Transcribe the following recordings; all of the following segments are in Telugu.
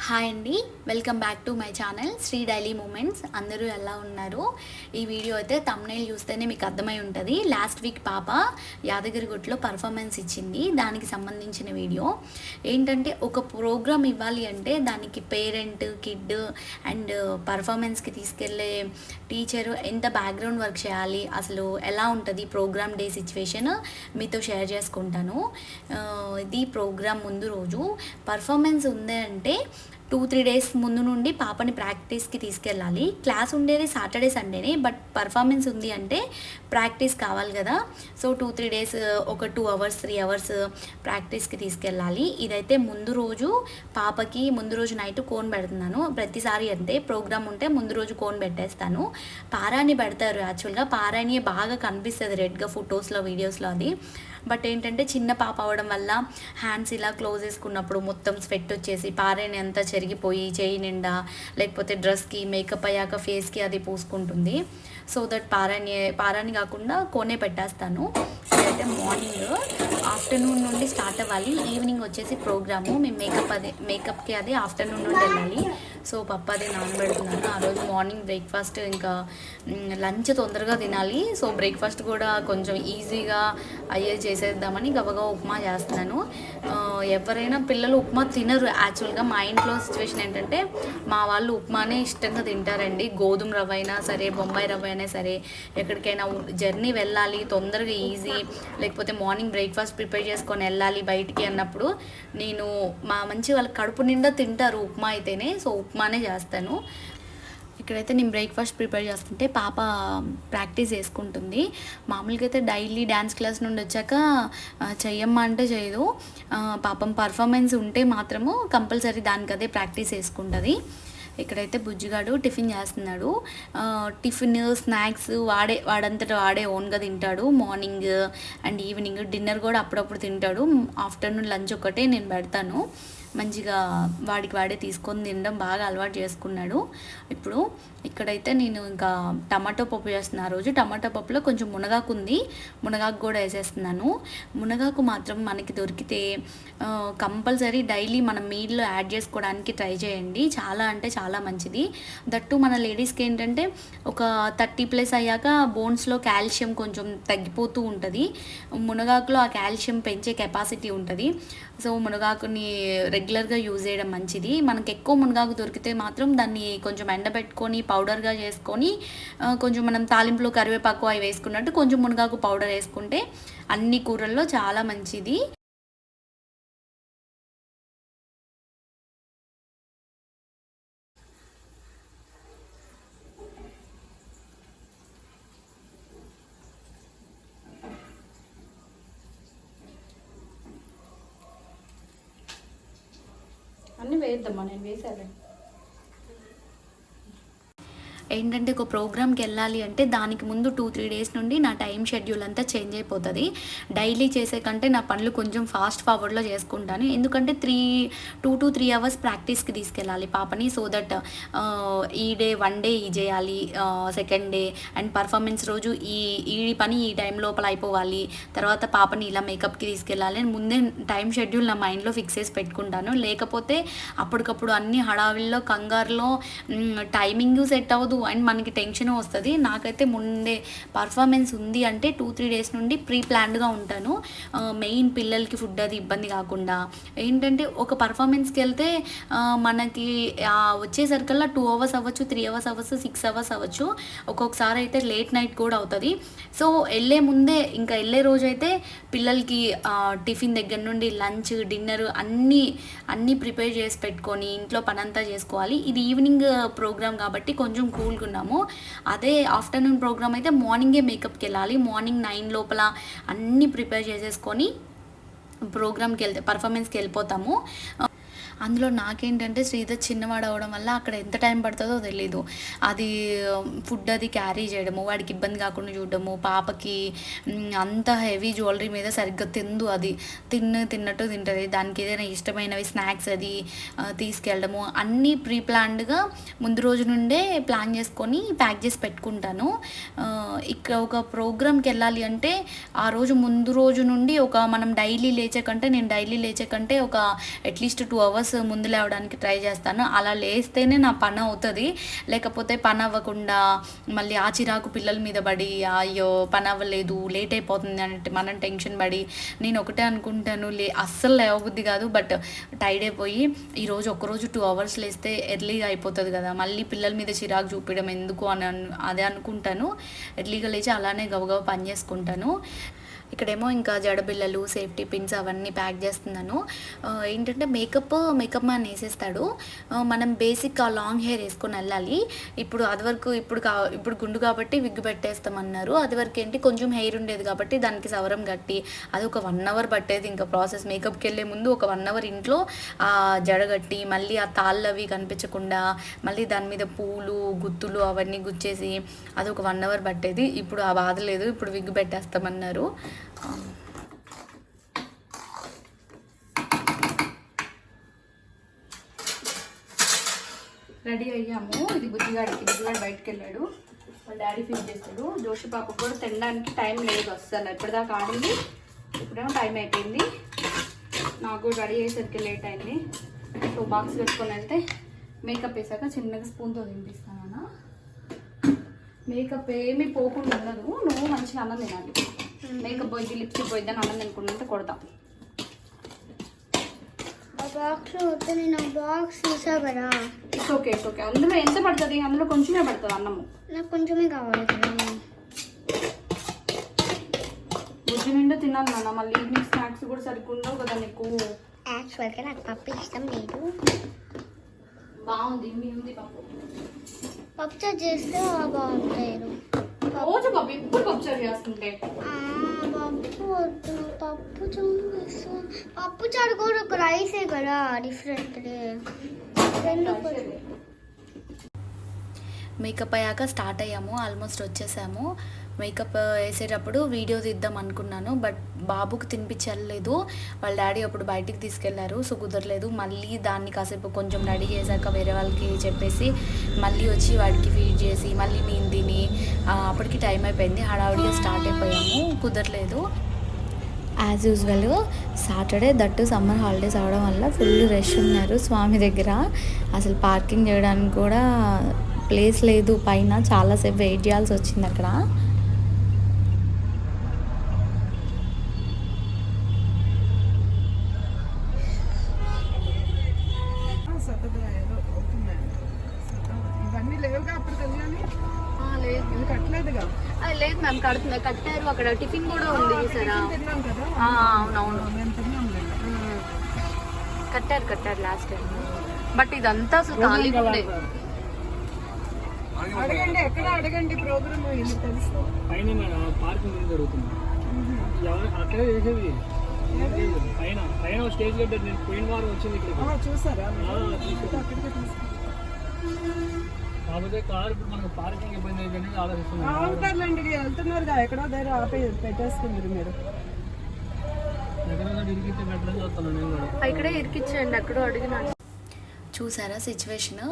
హాయ్ అండి, welcome back to my channel Sri daily moments. అందరూ ఎలా ఉన్నారు? ఈ వీడియో అయితే తమ్నైల్ చూస్తేనే మీకు అర్థమై ఉంటుంది. లాస్ట్ వీక్ పాప యాదగిరిగుట్టలో పర్ఫార్మెన్స్ ఇచ్చింది, దానికి సంబంధించిన వీడియో. ఏంటంటే ఒక ప్రోగ్రామ్ ఇవ్వాలి అంటే దానికి పేరెంట్, కిడ్ అండ్ పర్ఫార్మెన్స్కి తీసుకెళ్ళే టీచరు ఎంత బ్యాక్గ్రౌండ్ వర్క్ చేయాలి, అసలు ఎలా ఉంటుంది ప్రోగ్రామ్ డే సిచ్యువేషన్ మీతో షేర్ చేసుకుంటాను. ఇది ప్రోగ్రామ్ ముందు రోజు పర్ఫార్మెన్స్ ఉంది అంటే 2-3 days ముందు నుండి పాపని ప్రాక్టీస్కి తీసుకెళ్ళాలి. క్లాస్ ఉండేది సాటర్డే సండేనే, బట్ పర్ఫార్మెన్స్ ఉంది అంటే ప్రాక్టీస్ కావాలి కదా. సో 2-3 days ఒక 2 hours 3 hours ప్రాక్టీస్కి తీసుకెళ్ళాలి. ఇదైతే ముందు రోజు పాపకి ముందు రోజు నైట్ కోన్ పెడుతున్నాను. ప్రతిసారి అంతే, ప్రోగ్రామ్ ఉంటే ముందు రోజు కోన్ పెట్టేస్తాను. పారాని పెడతారు. యాక్చువల్గా పారాని బాగా కనిపిస్తుంది రెడ్గా ఫొటోస్లో వీడియోస్లో అది. బట్ ఏంటంటే చిన్న పాప అవడం వల్ల హ్యాండ్స్ ఇలా క్లోజ్ చేసుకున్నప్పుడు మొత్తం స్వెట్ వచ్చేసి పారాని అంతా చెరిగిపోయి చేయి నిండా, లేకపోతే డ్రెస్కి మేకప్ అయ్యాక ఫేస్కి అది పూసుకుంటుంది. సో దట్ పారాని కాకుండా కోనే పెట్టేస్తాను. ఇదైతే మార్నింగ్, ఆఫ్టర్నూన్ నుండి స్టార్ట్ అవ్వాలి. ఈవినింగ్ వచ్చేసి ప్రోగ్రాము. మేము మేకప్కి అది ఆఫ్టర్నూన్ నుండి వెళ్ళాలి. సో పప్పు అది నానబెడుతున్నాను. ఆ రోజు మార్నింగ్ బ్రేక్ఫాస్ట్, ఇంకా లంచ్ తొందరగా తినాలి. సో బ్రేక్ఫాస్ట్ కూడా కొంచెం ఈజీగా అయ్యే చేసేద్దామని గబగబా ఉప్మా చేస్తున్నాను. ఎవరైనా పిల్లలు ఉప్మా తినరు. యాక్చువల్గా మా ఇంట్లో సిచ్యువేషన్ ఏంటంటే మా వాళ్ళు ఉప్మానే ఇష్టంగా తింటారండి. గోధుమ రవ్వ అయినా సరే, బొంబాయి రవ్వ అయినా సరే, ఎక్కడికైనా జర్నీ వెళ్ళాలి తొందరగా ఈజీ, లేకపోతే మార్నింగ్ బ్రేక్ఫాస్ట్ ప్రిపేర్ చేసుకొని వెళ్ళాలి బయటికి అన్నప్పుడు నేను మంచి వాళ్ళ కడుపు నిండా తింటారు ఉప్మా అయితేనే. సో ఉప్మానే చేస్తాను. ఇక్కడైతే నేను బ్రేక్ఫాస్ట్ ప్రిపేర్ చేస్తుంటే పాప ప్రాక్టీస్ చేసుకుంటుంది. మామూలుగా అయితే డైలీ డ్యాన్స్ క్లాస్ నుండి వచ్చాక చెయ్యమ్మా అంటే చేయదు. పాపం పర్ఫార్మెన్స్ ఉంటే మాత్రము కంపల్సరీ దానికి అదే ప్రాక్టీస్ చేసుకుంటుంది. ఇక్కడైతే బుజ్జిగాడు టిఫిన్ చేస్తున్నాడు. టిఫిన్ స్నాక్స్ వాడంతటా వాడే ఓన్గా తింటాడు. మార్నింగ్ అండ్ ఈవినింగ్ డిన్నర్ కూడా అప్పుడప్పుడు తింటాడు. ఆఫ్టర్నూన్ లంచ్ ఒకటే నేను పెడతాను. మంచిగా వాడికి వాడే తీసుకొని తినడం బాగా అలవాటు చేసుకున్నాడు. ఇప్పుడు ఇక్కడైతే నేను ఇంకా టమాటో పప్పు చేస్తున్నాను. ఆ రోజు టమాటో పప్పులో కొంచెం మునగాకు ఉంది, మునగాకు కూడా వేసేస్తున్నాను. మునగాకు మాత్రం మనకి దొరికితే కంపల్సరీ డైలీ మనం మీల్లో యాడ్ చేసుకోవడానికి ట్రై చేయండి. చాలా అంటే చాలా మంచిది. దట్టు మన లేడీస్కి ఏంటంటే ఒక 30+ అయ్యాక బోన్స్లో కాల్షియం కొంచెం తగ్గిపోతూ ఉంటుంది. మునగాకులో ఆ కాల్షియం పెంచే కెపాసిటీ ఉంటుంది. సో మునగాకుని రెగ్యులర్గా యూజ్ చేయడం మంచిది. మనకు ఎక్కువ మునగాకు దొరికితే మాత్రం దాన్ని కొంచెం ఎండబెట్టుకొని పౌడర్గా చేసుకొని కొంచెం మనం తాలింపులో కరివేపాకు అవి వేసుకున్నట్టు కొంచెం మునగాకు పౌడర్ వేసుకుంటే అన్ని కూరల్లో చాలా మంచిది. అన్నీ వేద్దామా, నేను వేసాను. ఏంటంటే ఒక ప్రోగ్రామ్కి వెళ్ళాలి అంటే దానికి ముందు 2-3 days నుండి నా టైం షెడ్యూల్ అంతా చేంజ్ అయిపోతుంది. డైలీ చేసే కంటే నా పనులు కొంచెం ఫాస్ట్ ఫార్వర్డ్లో చేసుకుంటాను. ఎందుకంటే 2 to 3 hours ప్రాక్టీస్కి తీసుకెళ్ళాలి పాపని. సో దట్ ఈ డే 1 day ఈ చేయాలి, సెకండ్ డే అండ్ పర్ఫార్మెన్స్ రోజు ఈ పని ఈ టైం లోపల అయిపోవాలి, తర్వాత పాపని ఇలా మేకప్కి తీసుకెళ్ళాలి అని ముందే టైం షెడ్యూల్ నా మైండ్లో ఫిక్స్ చేసి పెట్టుకుంటాను. లేకపోతే అప్పటికప్పుడు అన్ని హడావిల్లో కంగారులో టైమింగ్ సెట్ అవ్వదు అండ్ మనకి టెన్షన్ వస్తుంది. నాకైతే ముందే పర్ఫార్మెన్స్ ఉంది అంటే 2-3 days నుండి ప్రీ ప్లాన్డ్గా ఉంటాను. మెయిన్ పిల్లలకి ఫుడ్ అది ఇబ్బంది కాకుండా. ఏంటంటే ఒక పర్ఫార్మెన్స్కి వెళ్తే మనకి వచ్చేసరికల్లా 2 hours అవ్వచ్చు, 3 hours అవ్వచ్చు, 6 hours అవ్వచ్చు, ఒక్కొక్కసారి అయితే లేట్ నైట్ కూడా అవుతుంది. సో వెళ్ళే ముందే, ఇంకా వెళ్ళే రోజు అయితే పిల్లలకి టిఫిన్ దగ్గర నుండి లంచ్, డిన్నర్ అన్నీ ప్రిపేర్ చేసి పెట్టుకొని ఇంట్లో పనంతా చేసుకోవాలి. ఇది ఈవినింగ్ ప్రోగ్రామ్ కాబట్టి కొంచెం కూల్గా ఉన్నాము. అదే ఆఫ్టర్నూన్ ప్రోగ్రామ్ అయితే మార్నింగే మేకప్కి వెళ్ళాలి. మార్నింగ్ 9 లోపల అన్నీ ప్రిపేర్ చేసేసుకొని ప్రోగ్రామ్కి పర్ఫార్మెన్స్కి వెళ్ళిపోతాము. అందులో నాకేంటంటే శ్రీధర్ చిన్నవాడు అవడం వల్ల అక్కడ ఎంత టైం పడుతుందో తెలీదు. అది ఫుడ్ అది క్యారీ చేయడము, వాడికి ఇబ్బంది కాకుండా చూడడము, పాపకి అంత హెవీ జ్యువెలరీ మీద సరిగ్గా తిందు, అది తిన్నట్టు తింటుంది. దానికి ఏదైనా ఇష్టమైనవి స్నాక్స్ అది తీసుకెళ్ళడము అన్నీ ప్రీ ప్లాన్డ్గా ముందు రోజు నుండే ప్లాన్ చేసుకొని ప్యాక్ చేసి పెట్టుకుంటాను. ఇక్కడ ఒక ప్రోగ్రామ్కి వెళ్ళాలి అంటే ఆ రోజు ముందు రోజు నుండి మనం డైలీ లేచే కంటే ఒక అట్లీస్ట్ 2 hours అవర్స్ ముందు లేవడానికి ట్రై చేస్తాను. అలా లేస్తేనే నా పని అవుతుంది, లేకపోతే పని అవ్వకుండా మళ్ళీ ఆ చిరాకు పిల్లల మీద పడి అయ్యో పని అవ్వలేదు లేట్ అయిపోతుంది అంటే మనం టెన్షన్ పడి నేను ఒకటే అనుకుంటాను అస్సలు లేవబుద్ధి కాదు. బట్ టైర్డ్ అయిపోయి ఈరోజు ఒక్కరోజు 2 అవర్స్ లేస్తే ఎర్లీగా అయిపోతుంది కదా, మళ్ళీ పిల్లల మీద చిరాకు చూపించడం ఎందుకు అని అదే అనుకుంటాను. ఎర్లీగా లేచి అలానే గబగబా పని చేసుకుంటాను. ఇక్కడేమో ఇంకా జడబిళ్ళలు సేఫ్టీ పిన్స్ అవన్నీ ప్యాక్ చేస్తున్నాను. ఏంటంటే మేకప్ మ్యాన్ వేసేస్తాడు, మనం బేసిక్ ఆ లాంగ్ హెయిర్ వేసుకొని వెళ్ళాలి. ఇప్పుడు అది వరకు ఇప్పుడు గుండు కాబట్టి విగ్గు పెట్టేస్తామన్నారు. అది వరకు ఏంటి కొంచెం హెయిర్ ఉండేది కాబట్టి దానికి సవరం కట్టి అది ఒక 1 అవర్ పట్టేది. ఇంకా ప్రాసెస్ మేకప్కి వెళ్ళే ముందు ఒక 1 అవర్ ఇంట్లో ఆ జడ కట్టి మళ్ళీ ఆ తాళ్ళు అవి కనిపించకుండా మళ్ళీ దాని మీద పూలు గుత్తులు అవన్నీ గుచ్చేసి అది ఒక 1 అవర్ పట్టేది. ఇప్పుడు ఆ బాధ లేదు, ఇప్పుడు విగ్గు పెట్టేస్తామన్నారు. రెడీ అయ్యాము. ఇది బుజ్జిగాడు బయటకు వెళ్ళాడు, వాళ్ళ డాడీ ఫీల్ చేస్తాడు. జోషి పాపకు కూడా తినడానికి టైం లేదు అస్సలు, ఇప్పటిదాకా ఆడింది, ఇప్పుడేమో టైం అయిపోయింది. నాకు రెడీ అయ్యేసరికి లేట్ అయింది. సో బాక్స్ పెట్టుకొని వెళ్తే మేకప్ వేసాక చిన్నగా స్పూన్తో తినిపిస్తాను. మేకప్ ఏమీ పోకుండా ఉండదు, నువ్వు మంచిగా అన్నం తినాలి. మేకప్ పోయింది లిప్స్టిక్ పోయిద్ది అని అన్నం తినుకుంటే కొడతాం. బాక్స్ చూసా కదా, ఇట్స్ ఓకే అందులో ఎంత పడుతుంది, అందులో కొంచెమే పడుతుంది అన్నము, నాకు కొంచెమే కావాలి కదా. బుజ్జి నిండా తినాలి నాన్న, మళ్ళీ ఈవినింగ్ స్నాక్స్ కూడా సరిగ్గా ఉండవు కదా నీకు. యాక్చువల్గా నాకు పప్పు ఇష్టం లేదు. బాగుంది మీ ఉంది పప్పు, పప్పుచారు చేస్తే బాగుంటాయి. రోజు పప్పు ఇప్పుడు పప్పుచారు చేస్తుంటే పప్పు వద్దు, పప్పు చారు కూడా ఒక రైసే కదా, డిఫరెంట్. మేకప్ అయ్యాక స్టార్ట్ అయ్యాము, ఆల్మోస్ట్ వచ్చేసాము. మేకప్ వేసేటప్పుడు వీడియో తీద్దాం అనుకున్నాను, బట్ బాబుకి తినిపించలేదు. వాళ్ళ డాడీ అప్పుడు బయటికి తీసుకెళ్లారు, సో కుదరలేదు. మళ్ళీ దాన్ని కాసేపు కొంచెం రెడీ చేశాక వేరే వాళ్ళకి చెప్పేసి మళ్ళీ వచ్చి వాడికి ఫీడ్ చేసి మళ్ళీ నేను తిని అప్పటికి టైం అయిపోయింది. హడావుడిగా స్టార్ట్ అయిపోయాము, కుదరలేదు. As usual Saturday that summer holidays అవడం వల్ల ఫుల్ రష్ ఉన్నారు స్వామి దగ్గర. అసలు పార్కింగ్ చేయడానికి కూడా ప్లేస్ లేదు, పైన చాలాసేపు వెయిట్ చేయాల్సి వచ్చింది అక్కడ. లేదు మ్యామ్, కట్టారు అక్కడ. టిఫిన్ కూడా ఉంది సరే. అవునవును కట్టారు లాస్ట్ టైం, బట్ ఇదంతా అసలు ఖాళీగా ఉంది. అడగండి, ఎక్కడ అడగండి ప్రోగ్రామ్ పైన పార్కింగ్ జరుగుతుంది. అక్కడే చేసేది పైన స్టేజ్ కట్టారు. నేను పోయిన వారం వచ్చింది ఇక్కడ, చూసారా? కాకపోతే కార్ ఇప్పుడు మనకు పార్కింగ్ ఇబ్బంది అయిపోయింది ఆలోచిస్తున్నాం. అవుతారులేండి, వెళ్తున్నారు ఎక్కడో దగ్గర ఆపే పెట్టేసుకున్నారు మీరు. ఎక్కడో ఇరికితే బెటర్ చూస్తాను నేను కూడా. ఇక్కడే ఇరికిచ్చేయండి, ఎక్కడో అడిగినాను. చూసారా సిచ్యువేషన్,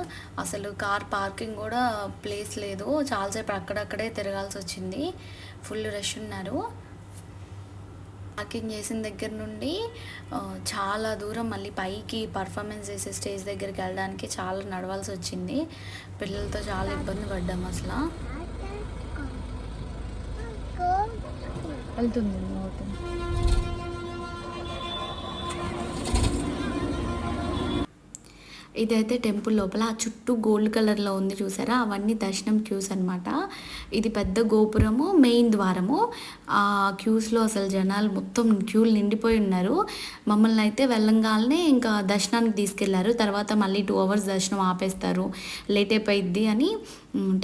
అసలు కార్ పార్కింగ్ కూడా ప్లేస్ లేదు. చాలాసేపు అక్కడక్కడే తిరగాల్సి వచ్చింది, ఫుల్ రష్ ఉన్నారు. పార్కింగ్ చేసిన దగ్గర నుండి చాలా దూరం మళ్ళీ పైకి పర్ఫార్మెన్స్ చేసే స్టేజ్ దగ్గరికి వెళ్ళడానికి చాలా నడవాల్సి వచ్చింది. పిల్లలతో చాలా ఇబ్బంది పడ్డాము అసలు. వెళ్తుంది ఇదైతే టెంపుల్ లోపల ఆ చుట్టూ గోల్డ్ కలర్లో ఉంది చూసారా, అవన్నీ దర్శనం క్యూస్ అనమాట. ఇది పెద్ద గోపురము, మెయిన్ ద్వారము. ఆ క్యూస్లో అసలు జనాలు మొత్తం క్యూలు నిండిపోయి ఉన్నారు. మమ్మల్ని అయితే వెళ్ళంగానే ఇంకా దర్శనానికి తీసుకెళ్లారు. తర్వాత మళ్ళీ 2 అవర్స్ దర్శనం ఆపేస్తారు, లేట్ అయిపోయిద్ది అని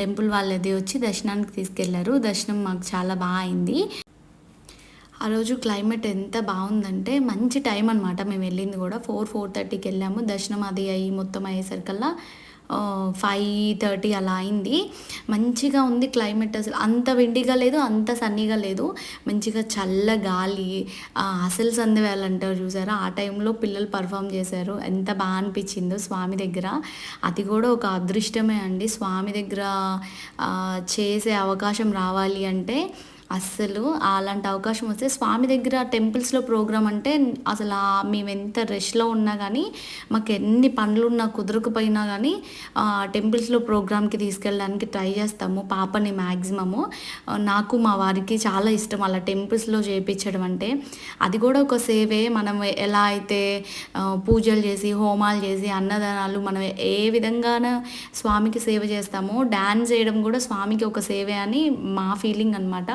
టెంపుల్ వాళ్ళది వచ్చి దర్శనానికి తీసుకెళ్లారు. దర్శనం మాకు చాలా బాగా అయింది. ఆ రోజు క్లైమేట్ ఎంత బాగుందంటే మంచి టైం అనమాట. మేము వెళ్ళింది కూడా 4-4:30కి వెళ్ళాము. దర్శనం అది అయ్యి మొత్తం అయ్యేసరికల్లా 5:30 అలా అయింది. మంచిగా ఉంది క్లైమేట్, అసలు అంత విండిగా లేదు అంత సన్నీగా లేదు, మంచిగా చల్ల గాలి. అసలు సందే అంటారు చూసారా, ఆ టైంలో పిల్లలు పర్ఫామ్ చేశారు. ఎంత బాగా అనిపించిందో స్వామి దగ్గర. అది కూడా ఒక అదృష్టమే అండి, స్వామి దగ్గర చేసే అవకాశం రావాలి అంటే అస్సలు అలాంటి అవకాశం వస్తే స్వామి దగ్గర టెంపుల్స్లో ప్రోగ్రామ్ అంటే అసలు మేము ఎంత రష్లో ఉన్నా కానీ మాకు ఎన్ని పనులు ఉన్నా కుదరకపోయినా కానీ టెంపుల్స్లో ప్రోగ్రామ్కి తీసుకెళ్ళడానికి ట్రై చేస్తాము పాపని మ్యాక్సిమము. నాకు మా వారికి చాలా ఇష్టం అలా టెంపుల్స్లో చేయించడం అంటే. అది కూడా ఒక సేవే. మనం ఎలా అయితే పూజలు చేసి హోమాలు చేసి అన్నదానాలు మనం ఏ విధంగాన స్వామికి సేవ చేస్తామో డ్యాన్స్ చేయడం కూడా స్వామికి ఒక సేవే అని మా ఫీలింగ్ అనమాట.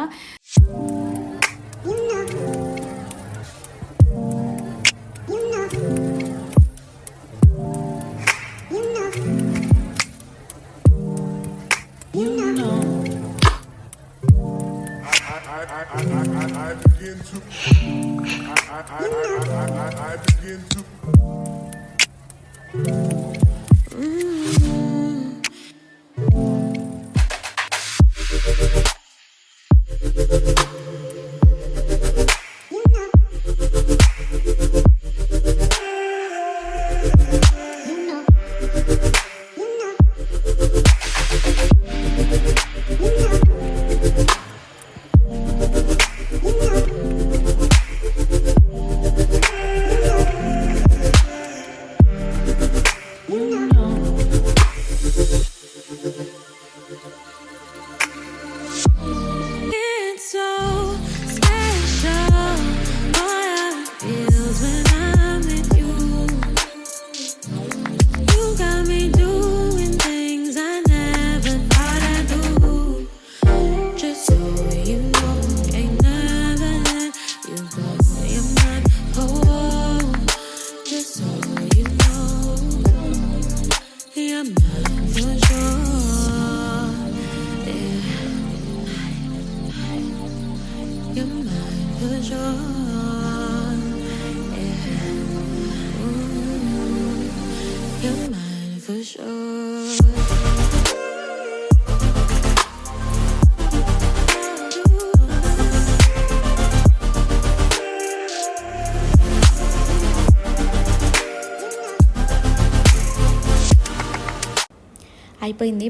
అయిపోయింది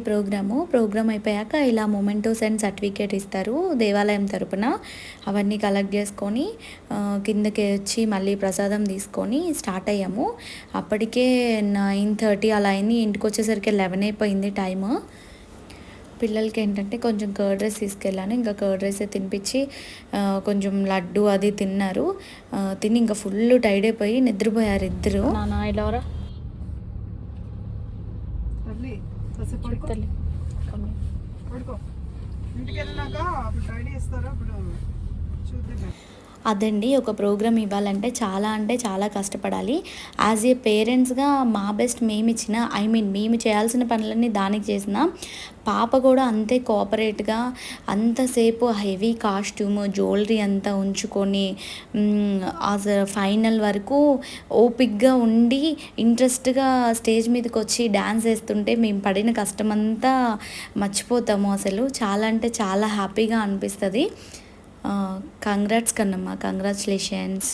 ప్రోగ్రామ్ అయిపోయాక ఇలా మొమెంటోస్ అండ్ సర్టిఫికేట్ ఇస్తారు దేవాలయం తరపున. అవన్నీ కలెక్ట్ చేసుకొని కిందకి వచ్చి మళ్ళీ ప్రసాదం తీసుకొని స్టార్ట్ అయ్యాము. అప్పటికే 9:30 అలా అయింది. ఇంటికి వచ్చేసరికి 11 అయిపోయింది టైము. పిల్లలకి ఏంటంటే కొంచెం కర్డ్ రైస్ తీసుకెళ్ళాను. ఇంకా కర్డ్ రైస్ తినిపించి కొంచెం లడ్డు అది తిన్నారు. తిని ఇంకా ఫుల్ టైర్డ్ అయిపోయి నిద్రపోయారు ఇద్దరు. నాన్న ఇలా అదండి ఒక ప్రోగ్రామ్ ఇవ్వాలంటే చాలా అంటే చాలా కష్టపడాలి. యాజ్ ఏ పేరెంట్స్గా మా బెస్ట్ మేము ఇచ్చిన మేము చేయాల్సిన పనులన్నీ దానికి చేసిన పాప కూడా అంతే కోఆపరేట్గా అంతసేపు హెవీ కాస్ట్యూమ్ జ్యువెలరీ అంతా ఉంచుకొని ఫైనల్ వరకు ఓపిక్గా ఉండి ఇంట్రెస్ట్గా స్టేజ్ మీదకి వచ్చి డ్యాన్స్ వేస్తుంటే మేము పడిన కష్టమంతా మర్చిపోతాము. అసలు చాలా అంటే చాలా హ్యాపీగా అనిపిస్తుంది. Congrats Kannamma, congratulations.